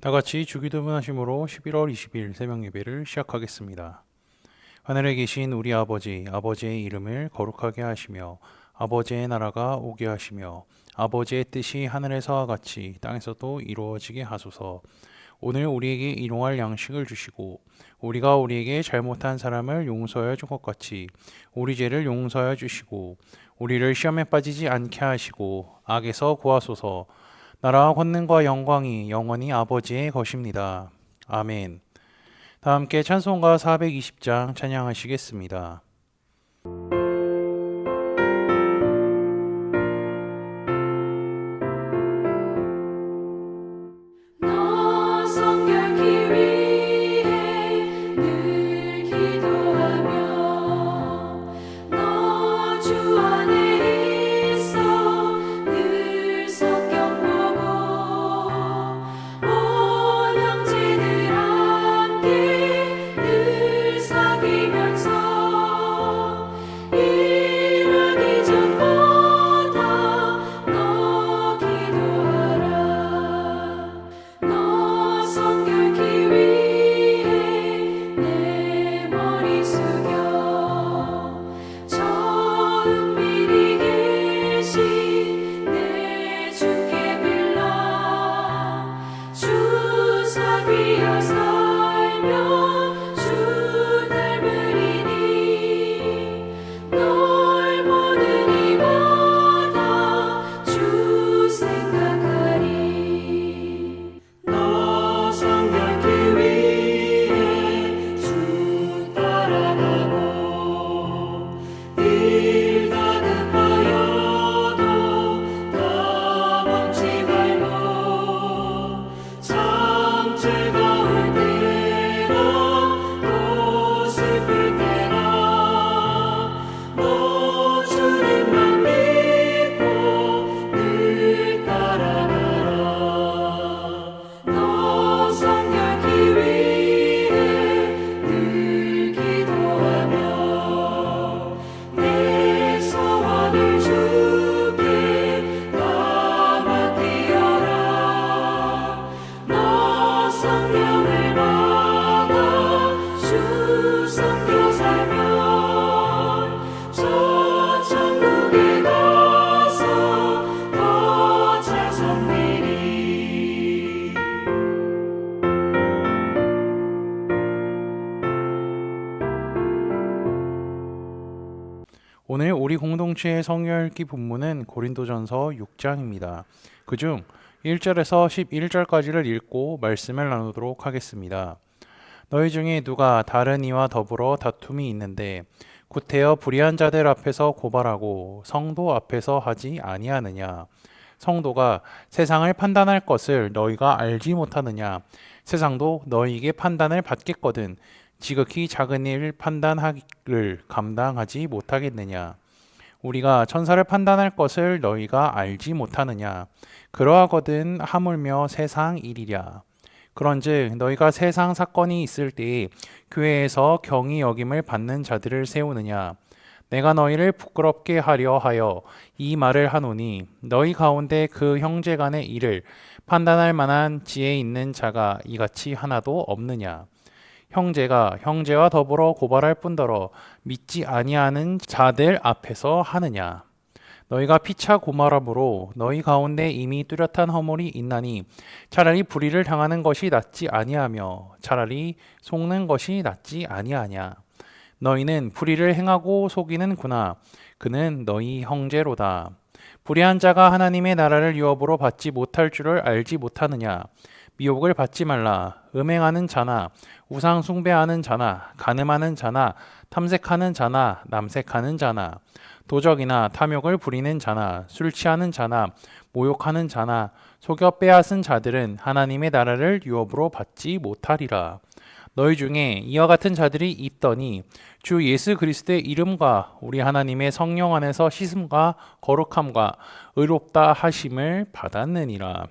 다 같이 주기도문 하심으로 11월 20일 새벽 예배를 시작하겠습니다. 하늘에 계신 우리 아버지, 아버지의 이름을 거룩하게 하시며 아버지의 나라가 오게 하시며 아버지의 뜻이 하늘에서와 같이 땅에서도 이루어지게 하소서. 오늘 우리에게 일용할 양식을 주시고 우리가 우리에게 잘못한 사람을 용서하여 준 것 같이 우리 죄를 용서하여 주시고 우리를 시험에 빠지지 않게 하시고 악에서 구하소서. 나라와 권능과 영광이 영원히 아버지의 것입니다. 아멘. 다 함께 찬송가 420장 찬양하시겠습니다. 오늘 우리 공동체의 성경읽기 본문은 고린도전서 6장입니다. 그중 1절에서 11절까지를 읽고 말씀을 나누도록 하겠습니다. 너희 중에 누가 다른 이와 더불어 다툼이 있는데 구태여 불의한 자들 앞에서 고발하고 성도 앞에서 하지 아니하느냐? 성도가 세상을 판단할 것을 너희가 알지 못하느냐? 세상도 너희에게 판단을 받겠거든 지극히 작은 일 판단하기를 감당하지 못하겠느냐? 우리가 천사를 판단할 것을 너희가 알지 못하느냐? 그러하거든 하물며 세상 일이랴. 그런즉 너희가 세상 사건이 있을 때에 교회에서 경히 여김을 받는 자들을 세우느냐? 내가 너희를 부끄럽게 하려 하여 이 말을 하노니 너희 가운데 그 형제 간의 일을 판단할 만한 지혜 있는 자가 이같이 하나도 없느냐? 형제가 형제와 더불어 고발할 뿐더러 믿지 아니하는 자들 앞에서 하느냐? 너희가 피차 고말함으로 너희 가운데 이미 뚜렷한 허물이 있나니 차라리 불의를 당하는 것이 낫지 아니하며 차라리 속는 것이 낫지 아니하냐? 너희는 불의를 행하고 속이는구나. 그는 너희 형제로다. 불의한 자가 하나님의 나라를 유업으로 받지 못할 줄을 알지 못하느냐? 미혹을 받지 말라. 음행하는 자나 우상 숭배하는 자나 간음하는 자나 탐색하는 자나 남색하는 자나 도적이나 탐욕을 부리는 자나 술 취하는 자나 모욕하는 자나 속여 빼앗은 자들은 하나님의 나라를 유업으로 받지 못하리라. 너희 중에 이와 같은 자들이 있더니 주 예수 그리스도의 이름과 우리 하나님의 성령 안에서 씻음과 거룩함과 의롭다 하심을 받았느니라.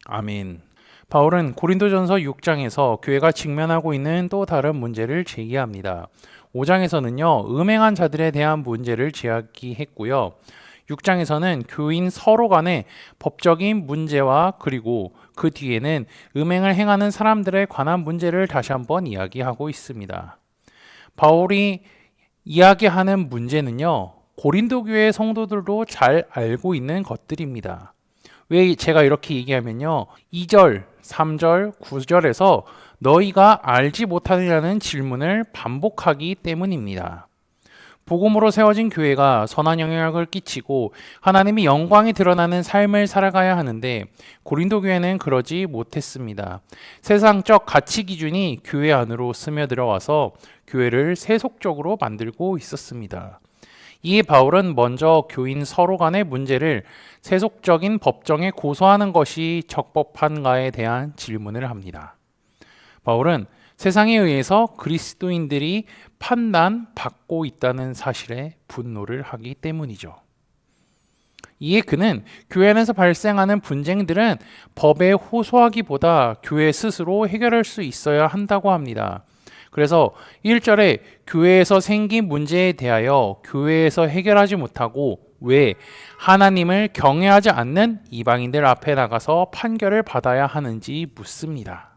아멘. 바울은 고린도전서 6장에서 교회가 직면하고 있는 또 다른 문제를 제기합니다. 5장에서는요, 음행한 자들에 대한 문제를 제기했고요. 6장에서는 교인 서로 간의 법적인 문제와 그리고 그 뒤에는 음행을 행하는 사람들에 관한 문제를 다시 한번 이야기하고 있습니다. 바울이 이야기하는 문제는요, 고린도 교회 성도들도 잘 알고 있는 것들입니다. 왜 제가 이렇게 얘기하면요, 2절, 3절, 9절에서 너희가 알지 못하느냐는 질문을 반복하기 때문입니다. 복음으로 세워진 교회가 선한 영향력을 끼치고 하나님의 영광이 드러나는 삶을 살아가야 하는데 고린도 교회는 그러지 못했습니다. 세상적 가치 기준이 교회 안으로 스며들어와서 교회를 세속적으로 만들고 있었습니다. 이에 바울은 먼저 교인 서로 간의 문제를 세속적인 법정에 고소하는 것이 적법한가에 대한 질문을 합니다. 바울은 세상에 의해서 그리스도인들이 판단받고 있다는 사실에 분노를 하기 때문이죠. 이에 그는 교회 안에서 발생하는 분쟁들은 법에 호소하기보다 교회 스스로 해결할 수 있어야 한다고 합니다. 그래서 1절에 교회에서 생긴 문제에 대하여 교회에서 해결하지 못하고 왜 하나님을 경외하지 않는 이방인들 앞에 나가서 판결을 받아야 하는지 묻습니다.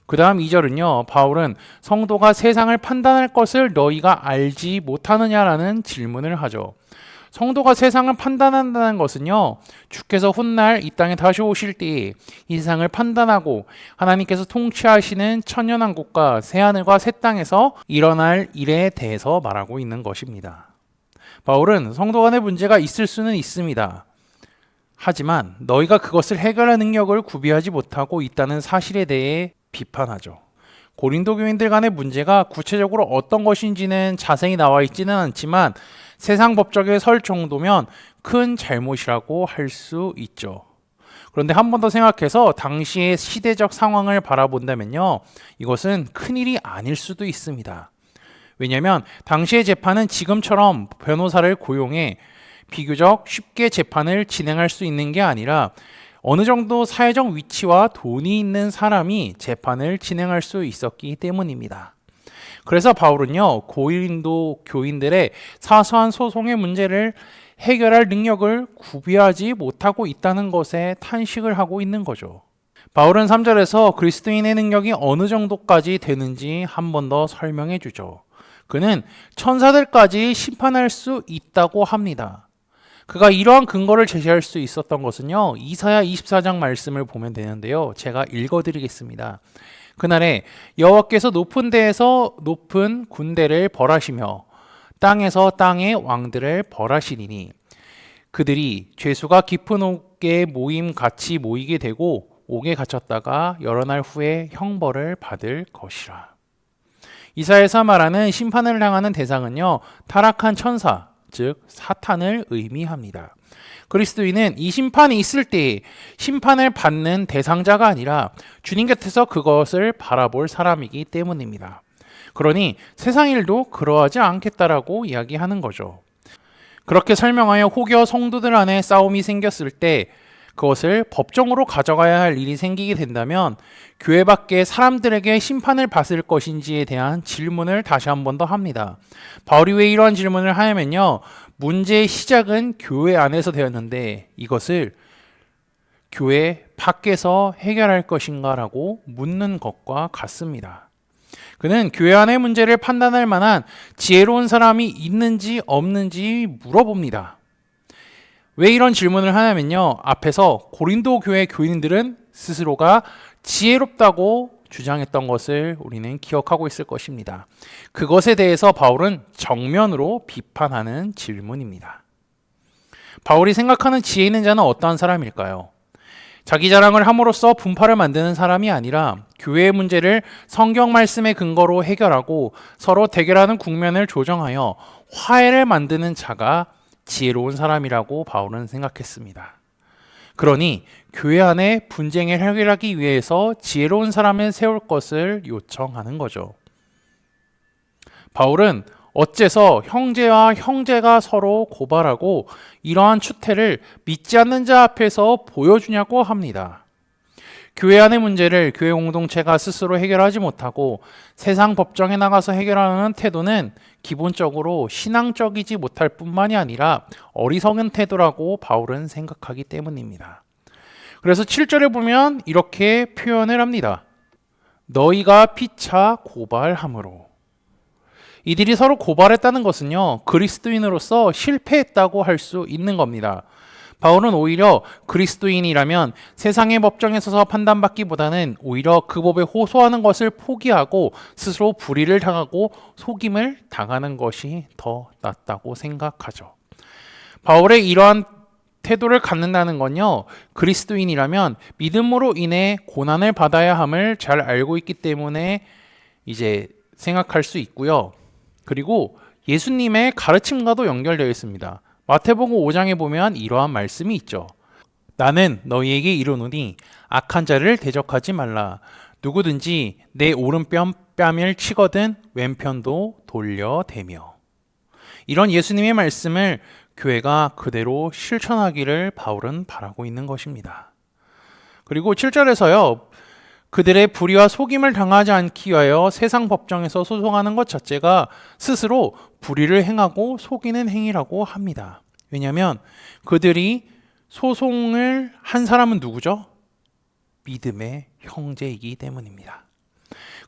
그 다음 2절은요, 바울은 성도가 세상을 판단할 것을 너희가 알지 못하느냐라는 질문을 하죠. 성도가 세상을 판단한다는 것은요, 주께서 훗날 이 땅에 다시 오실 때에 이 세상을 판단하고 하나님께서 통치하시는 천년왕국과 새하늘과 새 땅에서 일어날 일에 대해서 말하고 있는 것입니다. 바울은 성도 간의 문제가 있을 수는 있습니다. 하지만 너희가 그것을 해결할 능력을 구비하지 못하고 있다는 사실에 대해 비판하죠. 고린도 교인들 간의 문제가 구체적으로 어떤 것인지는 자세히 나와 있지는 않지만 세상 법정에 설 정도면 큰 잘못이라고 할 수 있죠. 그런데 한 번 더 생각해서 당시의 시대적 상황을 바라본다면요, 이것은 큰일이 아닐 수도 있습니다. 왜냐하면 당시의 재판은 지금처럼 변호사를 고용해 비교적 쉽게 재판을 진행할 수 있는 게 아니라 어느 정도 사회적 위치와 돈이 있는 사람이 재판을 진행할 수 있었기 때문입니다. 그래서 바울은요, 고린도 교인들의 사소한 소송의 문제를 해결할 능력을 구비하지 못하고 있다는 것에 탄식을 하고 있는 거죠. 바울은 3절에서 그리스도인의 능력이 어느 정도까지 되는지 한 번 더 설명해 주죠. 그는 천사들까지 심판할 수 있다고 합니다. 그가 이러한 근거를 제시할 수 있었던 것은요, 이사야 24장 말씀을 보면 되는데요, 제가 읽어드리겠습니다. 그날에 여호와께서 높은 데에서 높은 군대를 벌하시며 땅에서 땅의 왕들을 벌하시리니 그들이 죄수가 깊은 옥에 모임 같이 모이게 되고 옥에 갇혔다가 여러 날 후에 형벌을 받을 것이라. 이사야에서 말하는 심판을 당하는 대상은요, 타락한 천사, 즉 사탄을 의미합니다. 그리스도인은 이 심판이 있을 때 심판을 받는 대상자가 아니라 주님 곁에서 그것을 바라볼 사람이기 때문입니다. 그러니 세상 일도 그러하지 않겠다라고 이야기하는 거죠. 그렇게 설명하여 혹여 성도들 안에 싸움이 생겼을 때 그것을 법정으로 가져가야 할 일이 생기게 된다면 교회 밖에 사람들에게 심판을 받을 것인지에 대한 질문을 다시 한 번 더 합니다. 바울이 왜 이러한 질문을 하냐면요, 문제의 시작은 교회 안에서 되었는데 이것을 교회 밖에서 해결할 것인가라고 묻는 것과 같습니다. 그는 교회 안의 문제를 판단할 만한 지혜로운 사람이 있는지 없는지 물어봅니다. 왜 이런 질문을 하냐면요, 앞에서 고린도 교회 교인들은 스스로가 지혜롭다고 주장했던 것을 우리는 기억하고 있을 것입니다. 그것에 대해서 바울은 정면으로 비판하는 질문입니다. 바울이 생각하는 지혜 있는 자는 어떠한 사람일까요? 자기 자랑을 함으로써 분파를 만드는 사람이 아니라 교회의 문제를 성경 말씀의 근거로 해결하고 서로 대결하는 국면을 조정하여 화해를 만드는 자가 지혜로운 사람이라고 바울은 생각했습니다. 그러니 교회 안에 분쟁을 해결하기 위해서 지혜로운 사람을 세울 것을 요청하는 거죠. 바울은 어째서 형제와 형제가 서로 고발하고 이러한 추태를 믿지 않는 자 앞에서 보여주냐고 합니다. 교회 안의 문제를 교회 공동체가 스스로 해결하지 못하고 세상 법정에 나가서 해결하는 태도는 기본적으로 신앙적이지 못할 뿐만이 아니라 어리석은 태도라고 바울은 생각하기 때문입니다. 그래서 7절에 보면 이렇게 표현을 합니다. 너희가 피차 고발함으로. 이들이 서로 고발했다는 것은요, 그리스도인으로서 실패했다고 할 수 있는 겁니다. 바울은 오히려 그리스도인이라면 세상의 법정에 서서 판단받기보다는 오히려 그 법에 호소하는 것을 포기하고 스스로 불의를 당하고 속임을 당하는 것이 더 낫다고 생각하죠. 바울의 이러한 태도를 갖는다는 건요, 그리스도인이라면 믿음으로 인해 고난을 받아야 함을 잘 알고 있기 때문에 이제 생각할 수 있고요. 그리고 예수님의 가르침과도 연결되어 있습니다. 마태복음 5장에 보면 이러한 말씀이 있죠. 나는 너희에게 이르노니 악한 자를 대적하지 말라. 누구든지 내 오른뺨을 치거든 왼편도 돌려대며. 이런 예수님의 말씀을 교회가 그대로 실천하기를 바울은 바라고 있는 것입니다. 그리고 7절에서요. 그들의 불의와 속임을 당하지 않기 위하여 세상 법정에서 소송하는 것 자체가 스스로 불의를 행하고 속이는 행위라고 합니다. 왜냐하면 그들이 소송을 한 사람은 누구죠? 믿음의 형제이기 때문입니다.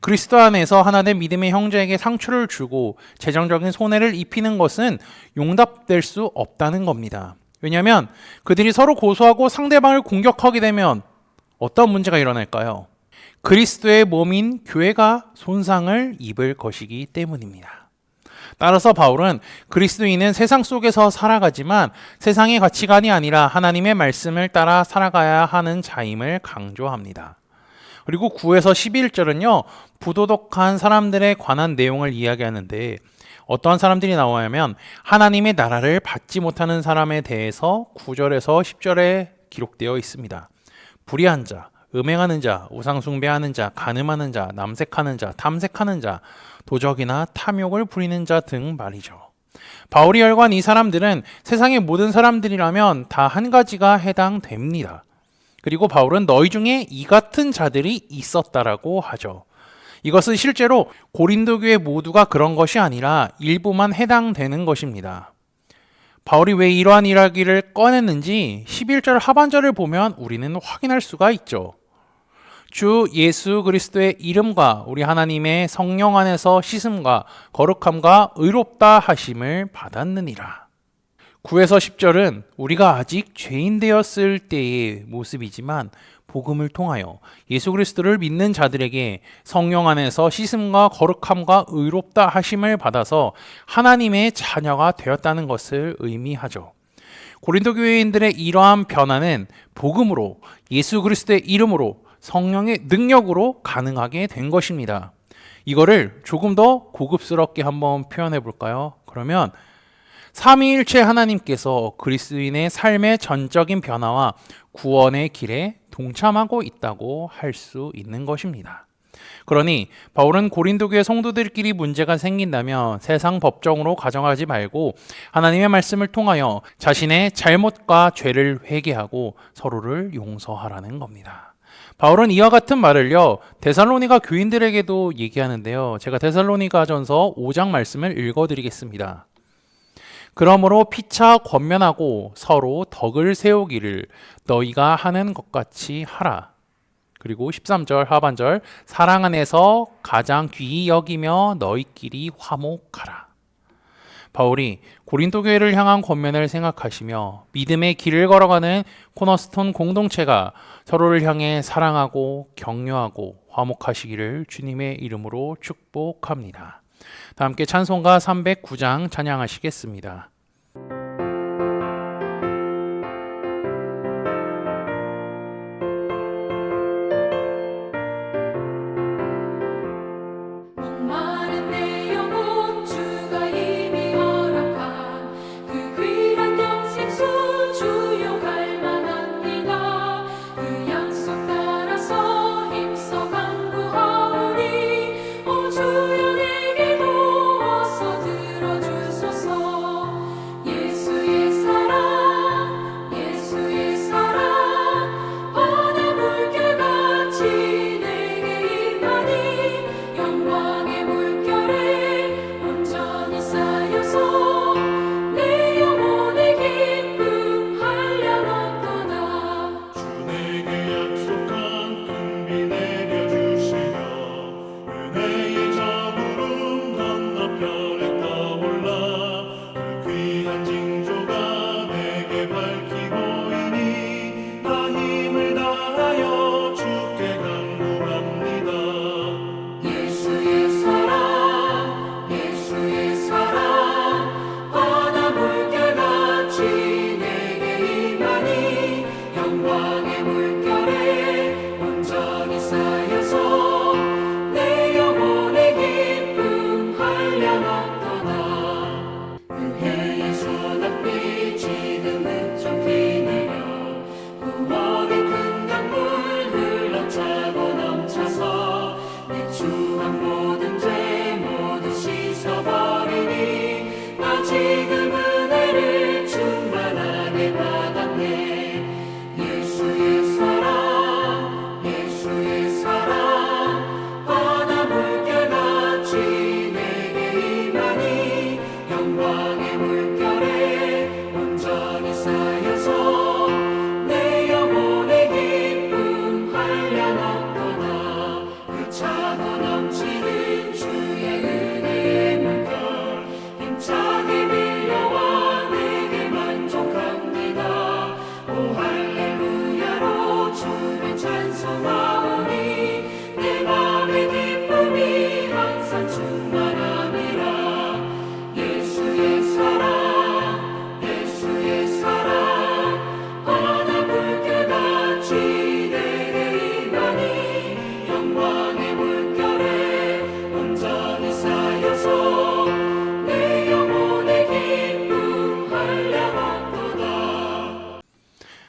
그리스도 안에서 하나된 믿음의 형제에게 상처를 주고 재정적인 손해를 입히는 것은 용납될 수 없다는 겁니다. 왜냐하면 그들이 서로 고소하고 상대방을 공격하게 되면 어떤 문제가 일어날까요? 그리스도의 몸인 교회가 손상을 입을 것이기 때문입니다. 따라서 바울은 그리스도인은 세상 속에서 살아가지만 세상의 가치관이 아니라 하나님의 말씀을 따라 살아가야 하는 자임을 강조합니다. 그리고 9에서 11절은요, 부도덕한 사람들에 관한 내용을 이야기하는데 어떠한 사람들이 나오냐면 하나님의 나라를 받지 못하는 사람에 대해서 9절에서 10절에 기록되어 있습니다. 불의한 자, 음행하는 자, 우상숭배하는 자, 간음하는 자, 남색하는 자, 탐색하는 자, 도적이나 탐욕을 부리는 자 등 말이죠. 바울이 열거한 이 사람들은 세상의 모든 사람들이라면 다 한 가지가 해당됩니다. 그리고 바울은 너희 중에 이 같은 자들이 있었다라고 하죠. 이것은 실제로 고린도 교회 모두가 그런 것이 아니라 일부만 해당되는 것입니다. 바울이 왜 이러한 이야기를 꺼냈는지 11절 하반절을 보면 우리는 확인할 수가 있죠. 주 예수 그리스도의 이름과 우리 하나님의 성령 안에서 씻음과 거룩함과 의롭다 하심을 받았느니라. 9에서 10절은 우리가 아직 죄인 되었을 때의 모습이지만 복음을 통하여 예수 그리스도를 믿는 자들에게 성령 안에서 씻음과 거룩함과 의롭다 하심을 받아서 하나님의 자녀가 되었다는 것을 의미하죠. 고린도 교회인들의 이러한 변화는 복음으로 예수 그리스도의 이름으로 성령의 능력으로 가능하게 된 것입니다. 이거를 조금 더 고급스럽게 한번 표현해 볼까요? 그러면 삼위일체 하나님께서 그리스도인의 삶의 전적인 변화와 구원의 길에 동참하고 있다고 할 수 있는 것입니다. 그러니 바울은 고린도 교회 성도들끼리 문제가 생긴다면 세상 법정으로 가져가지 말고 하나님의 말씀을 통하여 자신의 잘못과 죄를 회개하고 서로를 용서하라는 겁니다. 바울은 이와 같은 말을요, 데살로니가 교인들에게도 얘기하는데요. 제가 데살로니가전서 5장 말씀을 읽어드리겠습니다. 그러므로 피차 권면하고 서로 덕을 세우기를 너희가 하는 것 같이 하라. 그리고 13절 하반절 사랑 안에서 가장 귀히 여기며 너희끼리 화목하라. 바울이 고린도 교회를 향한 권면을 생각하시며 믿음의 길을 걸어가는 코너스톤 공동체가 서로를 향해 사랑하고 격려하고 화목하시기를 주님의 이름으로 축복합니다. 다 함께 찬송가 309장 찬양하시겠습니다.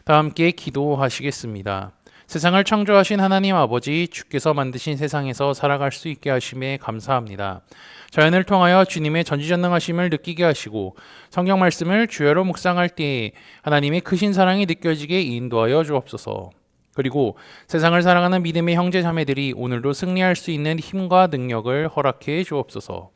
다 함께 기도하시겠습니다. 세상을 창조하신 하나님 아버지, 주께서 만드신 세상에서 살아갈 수 있게 하심에 감사합니다. 자연을 통하여 주님의 전지전능하심을 느끼게 하시고 성경 말씀을 주야로 묵상할 때에 하나님의 크신 사랑이 느껴지게 인도하여 주옵소서. 그리고 세상을 사랑하는 믿음의 형제 자매들이 오늘도 승리할 수 있는 힘과 능력을 허락해 주옵소서.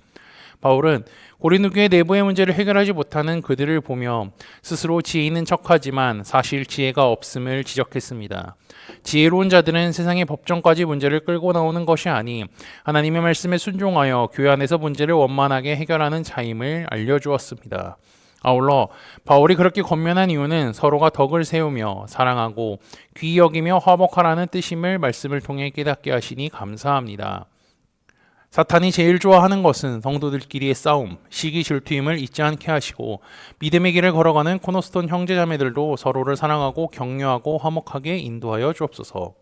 바울은 고린도 교회 내부의 문제를 해결하지 못하는 그들을 보며 스스로 지혜 있는 척하지만 사실 지혜가 없음을 지적했습니다. 지혜로운 자들은 세상의 법정까지 문제를 끌고 나오는 것이 아니 하나님의 말씀에 순종하여 교회 안에서 문제를 원만하게 해결하는 자임을 알려주었습니다. 아울러 바울이 그렇게 권면한 이유는 서로가 덕을 세우며 사랑하고 귀히 여기며 화목하라는 뜻임을 말씀을 통해 깨닫게 하시니 감사합니다. 사탄이 제일 좋아하는 것은 성도들끼리의 싸움, 시기 질투임을 잊지 않게 하시고 믿음의 길을 걸어가는 코너스톤 형제자매들도 서로를 사랑하고 격려하고 화목하게 인도하여 주옵소서.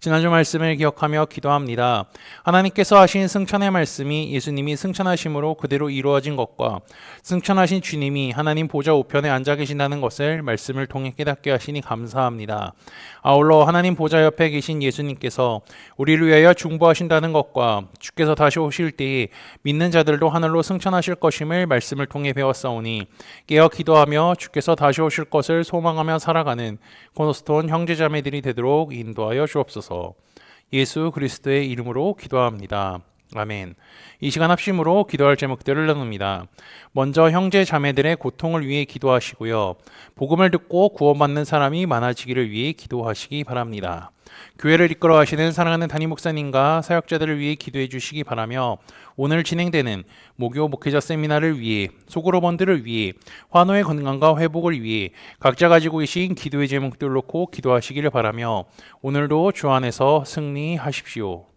지난주 말씀을 기억하며 기도합니다. 하나님께서 하신 승천의 말씀이 예수님이 승천하심으로 그대로 이루어진 것과 승천하신 주님이 하나님 보좌 우편에 앉아 계신다는 것을 말씀을 통해 깨닫게 하시니 감사합니다. 아울러 하나님 보좌 옆에 계신 예수님께서 우리를 위하여 중보하신다는 것과 주께서 다시 오실 때에 믿는 자들도 하늘로 승천하실 것임을 말씀을 통해 배웠사오니 깨어 기도하며 주께서 다시 오실 것을 소망하며 살아가는 코너스톤 형제자매들이 되도록 인도하여 주옵소서. 예수 그리스도의 이름으로 기도합니다. 아멘. 이 시간 합심으로 기도할 제목들을 나눕니다. 먼저 형제 자매들의 고통을 위해 기도하시고요. 복음을 듣고 구원받는 사람이 많아지기를 위해 기도하시기 바랍니다. 교회를 이끌어 가시는 사랑하는 담임 목사님과 사역자들을 위해 기도해 주시기 바라며 오늘 진행되는 목요 목회자 세미나를 위해 소그룹원들을 위해 환호의 건강과 회복을 위해 각자 가지고 계신 기도의 제목들을 놓고 기도하시기를 바라며 오늘도 주 안에서 승리하십시오.